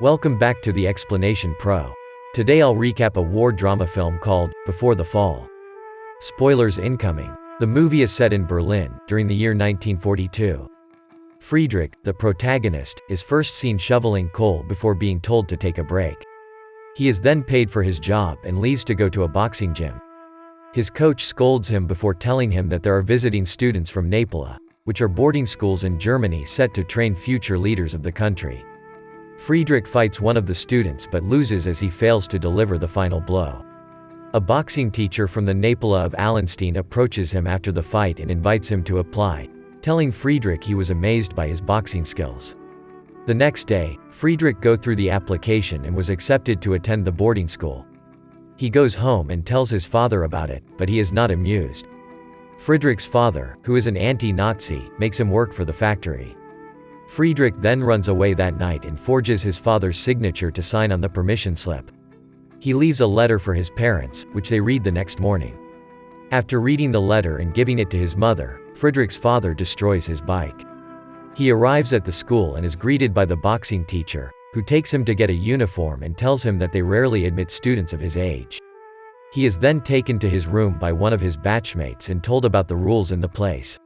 Welcome back to the Explanation Pro. Today I'll recap a war drama film called Before the Fall. Spoilers incoming. The movie is set in Berlin, during the year 1942. Friedrich, the protagonist, is first seen shoveling coal before being told to take a break. He is then paid for his job and leaves to go to a boxing gym. His coach scolds him before telling him that there are visiting students from Naples, which are boarding schools in Germany set to train future leaders of the country. Friedrich fights one of the students but loses as he fails to deliver the final blow. A boxing teacher from the Naples of Allenstein approaches him after the fight and invites him to apply, telling Friedrich he was amazed by his boxing skills. The next day, Friedrich goes through the application and was accepted to attend the boarding school. He goes home and tells his father about it, but he is not amused. Friedrich's father, who is an anti-Nazi, makes him work for the factory. Friedrich then runs away that night and forges his father's signature to sign on the permission slip. He leaves a letter for his parents, which they read the next morning. After reading the letter and giving it to his mother, Friedrich's father destroys his bike. He arrives at the school and is greeted by the boxing teacher, who takes him to get a uniform and tells him that they rarely admit students of his age. He is then taken to his room by one of his batchmates and told about the rules in the place.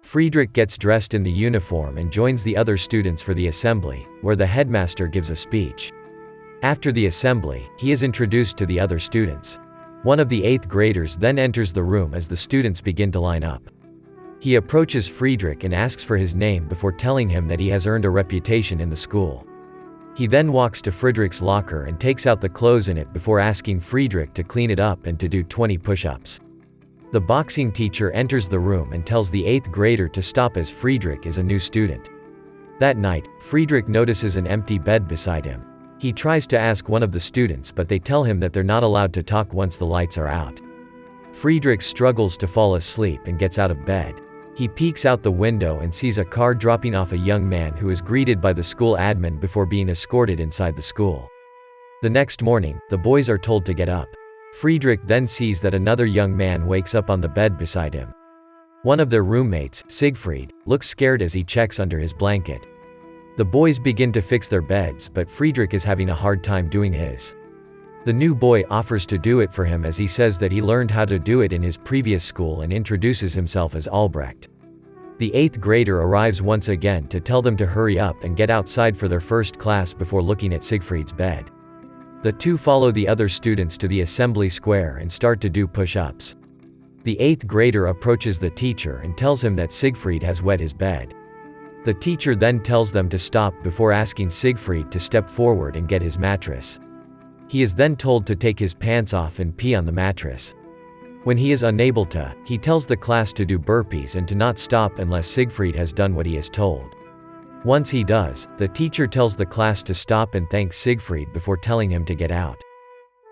Friedrich gets dressed in the uniform and joins the other students for the assembly, where the headmaster gives a speech. After the assembly, he is introduced to the other students. One of the 8th graders then enters the room as the students begin to line up. He approaches Friedrich and asks for his name before telling him that he has earned a reputation in the school. He then walks to Friedrich's locker and takes out the clothes in it before asking Friedrich to clean it up and to do 20 push-ups. The boxing teacher enters the room and tells the 8th grader to stop as Friedrich is a new student. That night, Friedrich notices an empty bed beside him. He tries to ask one of the students but they tell him that they're not allowed to talk once the lights are out. Friedrich struggles to fall asleep and gets out of bed. He peeks out the window and sees a car dropping off a young man who is greeted by the school admin before being escorted inside the school. The next morning, the boys are told to get up. Friedrich then sees that another young man wakes up on the bed beside him. One of their roommates, Siegfried, looks scared as he checks under his blanket. The boys begin to fix their beds but Friedrich is having a hard time doing his. The new boy offers to do it for him as he says that he learned how to do it in his previous school and introduces himself as Albrecht. The 8th grader arrives once again to tell them to hurry up and get outside for their first class before looking at Siegfried's bed. The two follow the other students to the assembly square and start to do push-ups. The 8th grader approaches the teacher and tells him that Siegfried has wet his bed. The teacher then tells them to stop before asking Siegfried to step forward and get his mattress. He is then told to take his pants off and pee on the mattress. When he is unable to, he tells the class to do burpees and to not stop unless Siegfried has done what he is told. Once he does, the teacher tells the class to stop and thank Siegfried before telling him to get out.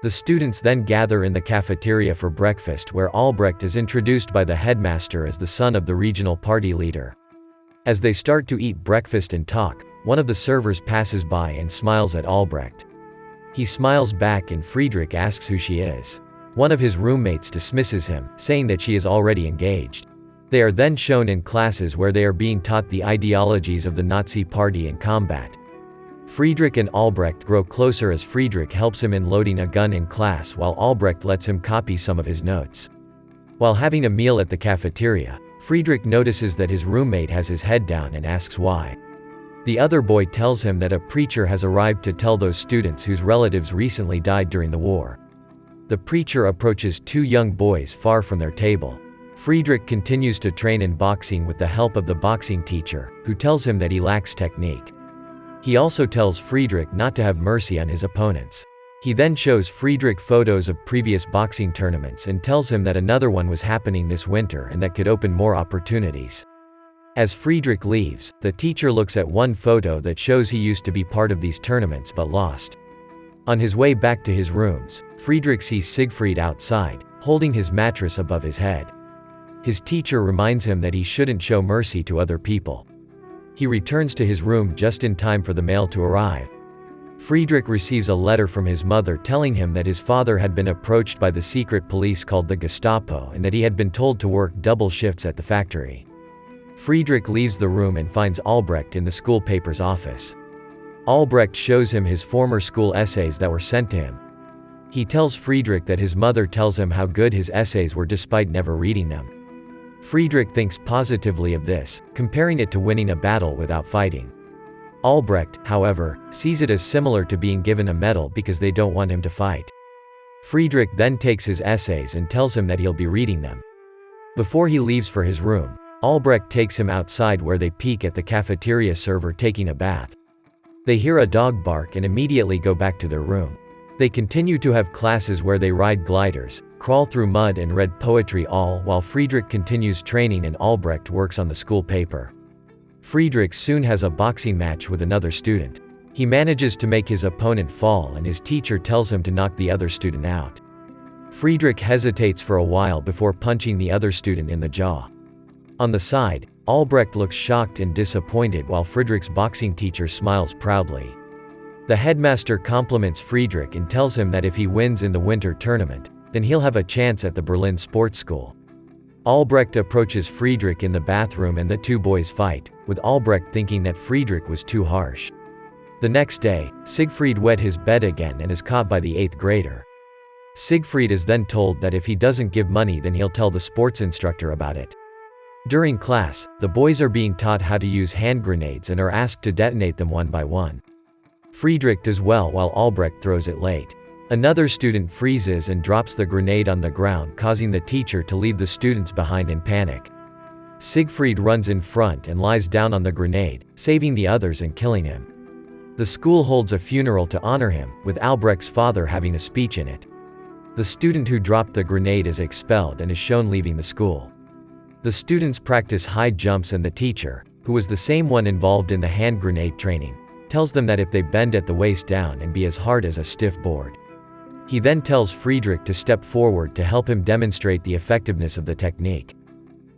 The students then gather in the cafeteria for breakfast where Albrecht is introduced by the headmaster as the son of the regional party leader. As they start to eat breakfast and talk, one of the servers passes by and smiles at Albrecht. He smiles back and Friedrich asks who she is. One of his roommates dismisses him, saying that she is already engaged. They are then shown in classes where they are being taught the ideologies of the Nazi Party and combat. Friedrich and Albrecht grow closer as Friedrich helps him in loading a gun in class while Albrecht lets him copy some of his notes. While having a meal at the cafeteria, Friedrich notices that his roommate has his head down and asks why. The other boy tells him that a preacher has arrived to tell those students whose relatives recently died during the war. The preacher approaches two young boys far from their table. Friedrich continues to train in boxing with the help of the boxing teacher, who tells him that he lacks technique. He also tells Friedrich not to have mercy on his opponents. He then shows Friedrich photos of previous boxing tournaments and tells him that another one was happening this winter and that could open more opportunities. As Friedrich leaves, the teacher looks at one photo that shows he used to be part of these tournaments but lost. On his way back to his rooms, Friedrich sees Siegfried outside, holding his mattress above his head. His teacher reminds him that he shouldn't show mercy to other people. He returns to his room just in time for the mail to arrive. Friedrich receives a letter from his mother telling him that his father had been approached by the secret police called the Gestapo and that he had been told to work double shifts at the factory. Friedrich leaves the room and finds Albrecht in the school paper's office. Albrecht shows him his former school essays that were sent to him. He tells Friedrich that his mother tells him how good his essays were despite never reading them. Friedrich thinks positively of this, comparing it to winning a battle without fighting. Albrecht, however, sees it as similar to being given a medal because they don't want him to fight. Friedrich then takes his essays and tells him that he'll be reading them. Before he leaves for his room, Albrecht takes him outside where they peek at the cafeteria server taking a bath. They hear a dog bark and immediately go back to their room. They continue to have classes where they ride gliders, crawl through mud and read poetry, all while Friedrich continues training and Albrecht works on the school paper. Friedrich soon has a boxing match with another student. He manages to make his opponent fall and his teacher tells him to knock the other student out. Friedrich hesitates for a while before punching the other student in the jaw. On the side, Albrecht looks shocked and disappointed while Friedrich's boxing teacher smiles proudly. The headmaster compliments Friedrich and tells him that if he wins in the winter tournament, then he'll have a chance at the Berlin sports school. Albrecht approaches Friedrich in the bathroom and the two boys fight, with Albrecht thinking that Friedrich was too harsh. The next day, Siegfried wet his bed again and is caught by the 8th grader. Siegfried is then told that if he doesn't give money then he'll tell the sports instructor about it. During class, the boys are being taught how to use hand grenades and are asked to detonate them one by one. Friedrich does well while Albrecht throws it late. Another student freezes and drops the grenade on the ground, causing the teacher to leave the students behind in panic. Siegfried runs in front and lies down on the grenade, saving the others and killing him. The school holds a funeral to honor him, with Albrecht's father having a speech in it. The student who dropped the grenade is expelled and is shown leaving the school. The students practice high jumps and the teacher, who was the same one involved in the hand grenade training, tells them that if they bend at the waist down and be as hard as a stiff board. He then tells Friedrich to step forward to help him demonstrate the effectiveness of the technique.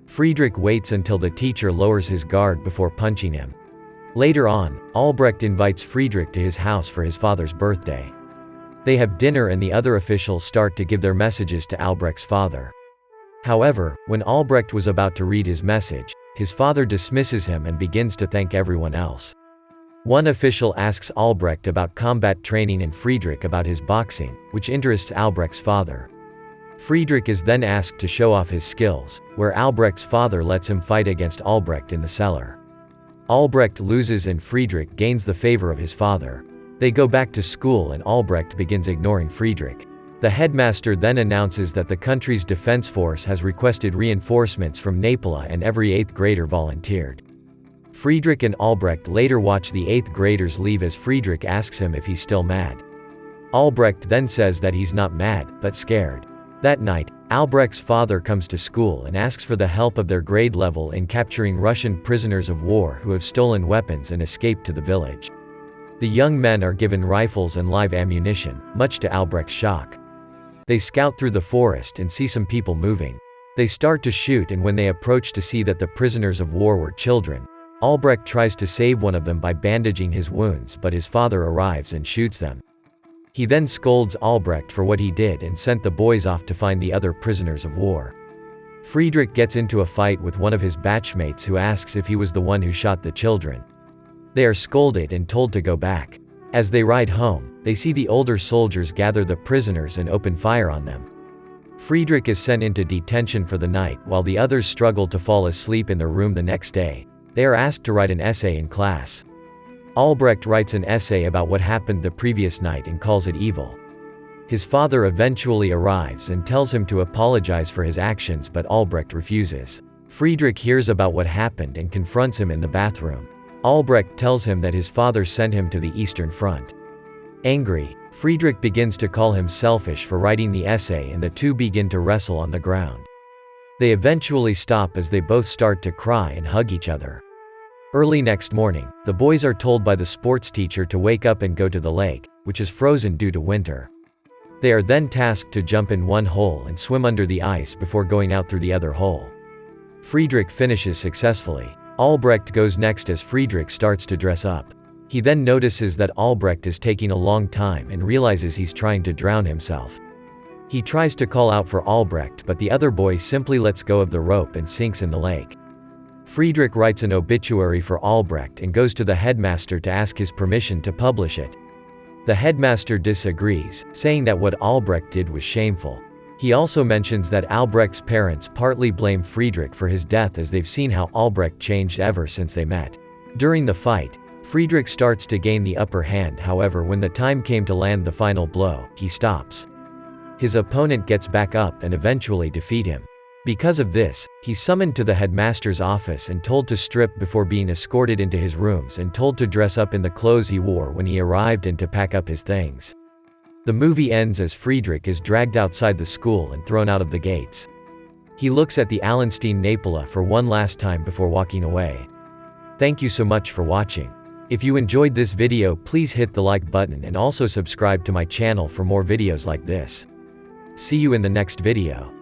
Friedrich waits until the teacher lowers his guard before punching him. Later on, Albrecht invites Friedrich to his house for his father's birthday. They have dinner and the other officials start to give their messages to Albrecht's father. However, when Albrecht was about to read his message, his father dismisses him and begins to thank everyone else. One official asks Albrecht about combat training and Friedrich about his boxing, which interests Albrecht's father. Friedrich is then asked to show off his skills, where Albrecht's father lets him fight against Albrecht in the cellar. Albrecht loses and Friedrich gains the favor of his father. They go back to school and Albrecht begins ignoring Friedrich. The headmaster then announces that the country's defense force has requested reinforcements from Naples and every 8th grader volunteered. Friedrich and Albrecht later watch the 8th graders leave as Friedrich asks him if he's still mad. Albrecht then says that he's not mad, but scared. That night, Albrecht's father comes to school and asks for the help of their grade level in capturing Russian prisoners of war who have stolen weapons and escaped to the village. The young men are given rifles and live ammunition, much to Albrecht's shock. They scout through the forest and see some people moving. They start to shoot and when they approach to see that the prisoners of war were children, Albrecht tries to save one of them by bandaging his wounds, but his father arrives and shoots them. He then scolds Albrecht for what he did and sent the boys off to find the other prisoners of war. Friedrich gets into a fight with one of his batchmates who asks if he was the one who shot the children. They are scolded and told to go back. As they ride home, they see the older soldiers gather the prisoners and open fire on them. Friedrich is sent into detention for the night while the others struggle to fall asleep in their room the next day. They are asked to write an essay in class. Albrecht writes an essay about what happened the previous night and calls it evil. His father eventually arrives and tells him to apologize for his actions, but Albrecht refuses. Friedrich hears about what happened and confronts him in the bathroom. Albrecht tells him that his father sent him to the Eastern Front. Angry, Friedrich begins to call him selfish for writing the essay and the two begin to wrestle on the ground. They eventually stop as they both start to cry and hug each other. Early next morning, the boys are told by the sports teacher to wake up and go to the lake, which is frozen due to winter. They are then tasked to jump in one hole and swim under the ice before going out through the other hole. Friedrich finishes successfully. Albrecht goes next as Friedrich starts to dress up. He then notices that Albrecht is taking a long time and realizes he's trying to drown himself. He tries to call out for Albrecht, but the other boy simply lets go of the rope and sinks in the lake. Friedrich writes an obituary for Albrecht and goes to the headmaster to ask his permission to publish it. The headmaster disagrees, saying that what Albrecht did was shameful. He also mentions that Albrecht's parents partly blame Friedrich for his death as they've seen how Albrecht changed ever since they met. During the fight, Friedrich starts to gain the upper hand, however when the time came to land the final blow, he stops. His opponent gets back up and eventually defeat him. Because of this, he's summoned to the headmaster's office and told to strip before being escorted into his rooms and told to dress up in the clothes he wore when he arrived and to pack up his things. The movie ends as Friedrich is dragged outside the school and thrown out of the gates. He looks at the Allenstein Napola for one last time before walking away. Thank you so much for watching. If you enjoyed this video, please hit the like button and also subscribe to my channel for more videos like this. See you in the next video.